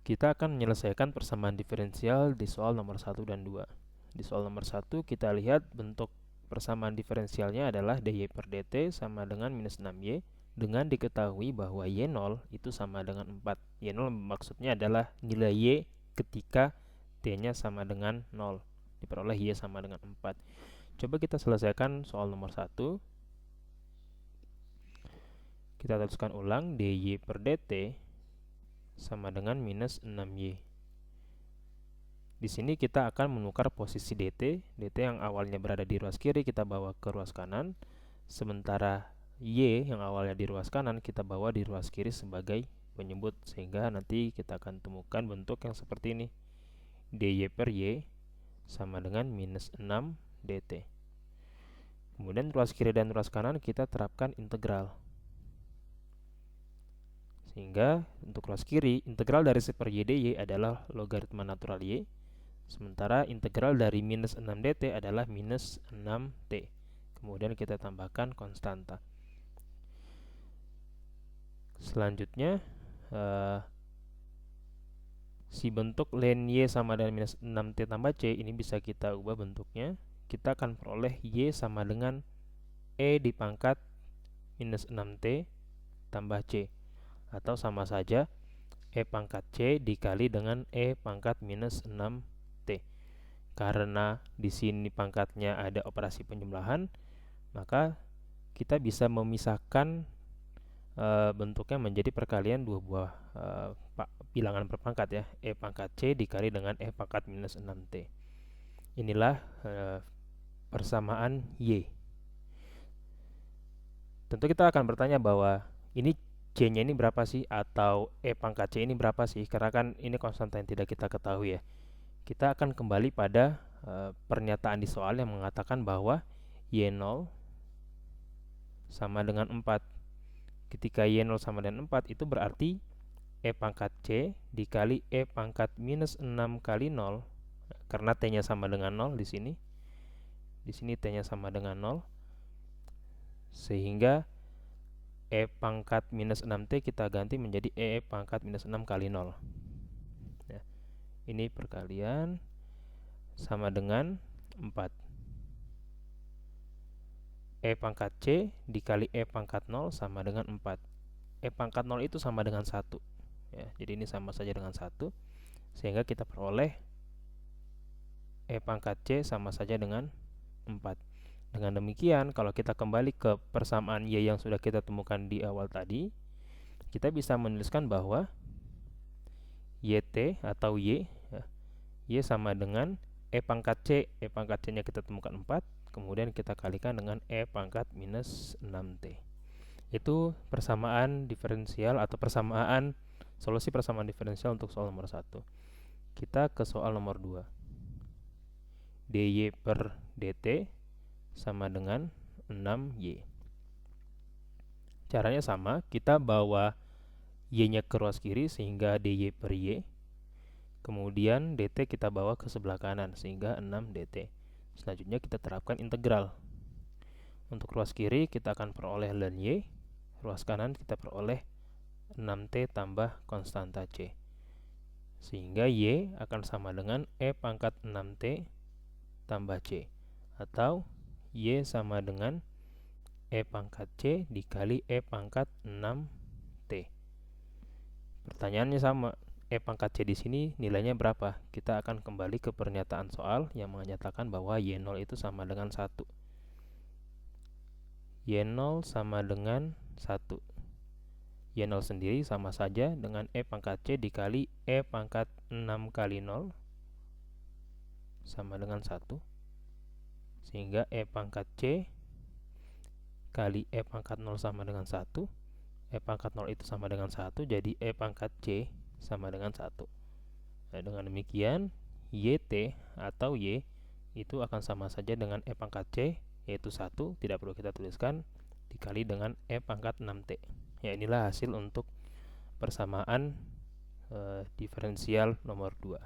Kita akan menyelesaikan persamaan diferensial di soal nomor 1 dan 2. Di soal nomor 1 kita lihat bentuk persamaan diferensialnya adalah dy per dt sama dengan minus 6y dengan diketahui bahwa y0 itu sama dengan 4. Y0 maksudnya adalah nilai y ketika t-nya sama dengan 0. Diperoleh y sama dengan 4. Coba kita selesaikan soal nomor 1. Kita tuliskan ulang dy per dt sama dengan minus 6y. Di sini kita akan menukar posisi dt yang awalnya berada di ruas kiri kita bawa ke ruas kanan, sementara y yang awalnya di ruas kanan kita bawa di ruas kiri sebagai penyebut, sehingga nanti kita akan temukan bentuk yang seperti ini. dy per y sama dengan minus 6 dt. Kemudian ruas kiri dan ruas kanan kita terapkan integral. Sehingga untuk ruas kiri, integral dari 1 per y dy adalah logaritma natural y, sementara integral dari minus 6 dt adalah minus 6t. Kemudian kita tambahkan konstanta. Selanjutnya, si bentuk ln y sama dengan minus 6t tambah c ini bisa kita ubah bentuknya. Kita akan peroleh y sama dengan e di pangkat minus 6t tambah c, atau sama saja e pangkat c dikali dengan e pangkat minus 6t. Karena di sini pangkatnya ada operasi penjumlahan, maka kita bisa memisahkan bentuknya menjadi perkalian dua buah bilangan berpangkat ya, e pangkat c dikali dengan e pangkat minus 6t. Inilah persamaan y. Tentu kita akan bertanya bahwa ini c-nya ini berapa sih, atau e pangkat c ini berapa sih, karena kan ini konstanta yang tidak kita ketahui ya. Kita akan kembali pada pernyataan di soal yang mengatakan bahwa y0 sama dengan 4. Ketika y0 sama dengan 4, itu berarti e pangkat c dikali e pangkat minus 6 kali 0, karena t-nya sama dengan 0 di sini. Di sini t-nya sama dengan 0. Sehingga e pangkat minus 6t kita ganti menjadi e pangkat minus 6 kali 0. Ya, ini perkalian sama dengan 4. E pangkat c dikali e pangkat 0 sama dengan 4. E pangkat 0 itu sama dengan 1. Ya, jadi ini sama saja dengan 1. Sehingga kita peroleh e pangkat c sama saja dengan 4. Dengan demikian, kalau kita kembali ke persamaan y yang sudah kita temukan di awal tadi, kita bisa menuliskan bahwa yt atau y, ya, y sama dengan e pangkat c-nya kita temukan 4, kemudian kita kalikan dengan e pangkat minus 6t. Itu persamaan diferensial atau solusi persamaan diferensial untuk soal nomor 1. Kita ke soal nomor 2. dy per dt sama dengan 6y. Caranya sama, kita bawa y-nya ke ruas kiri sehingga dy per y. Kemudian dt kita bawa ke sebelah kanan sehingga 6 dt. Selanjutnya kita terapkan integral. Untuk ruas kiri kita akan peroleh ln y, ruas kanan kita peroleh 6t tambah konstanta c. Sehingga y akan sama dengan e pangkat 6t tambah c, atau y sama dengan e pangkat c dikali e pangkat 6t. Pertanyaannya sama, e pangkat c di sini nilainya berapa? Kita akan kembali ke pernyataan soal yang menyatakan bahwa y0 itu sama dengan 1. Y0 sama dengan 1. Y0 sendiri sama saja dengan e pangkat c dikali e pangkat 6 kali 0 sama dengan 1. Sehingga e pangkat c kali e pangkat 0 sama dengan 1. E pangkat 0 itu sama dengan 1, jadi e pangkat c sama dengan 1. Nah, dengan demikian yt atau y itu akan sama saja dengan e pangkat c, yaitu 1, tidak perlu kita tuliskan, dikali dengan e pangkat 6t. Ya, inilah hasil untuk persamaan diferensial nomor 2.